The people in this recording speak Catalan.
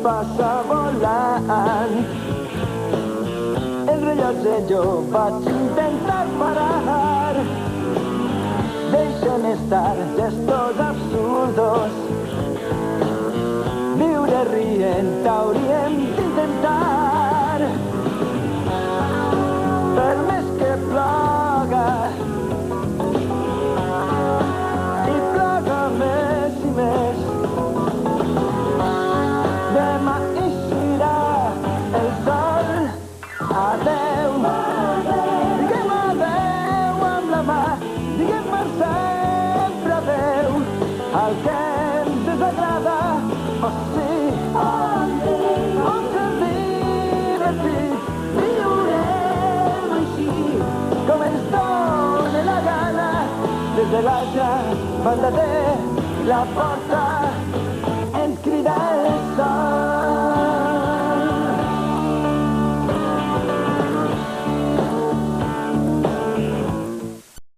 passa volant. El rellotge jo vaig intentar parar. Deixen estar gestos absurdos. Viure rient hauríem d'intentar. Per més que ploga i ploga més i més, demà eixirà el sol. Adeu, diguem adeu amb la mà, diguem per sempre adeu al que ens desagrada. Oh sí, on sentim el pit, viurem així com ens dóna la gana. Des de l'altra banda de la porta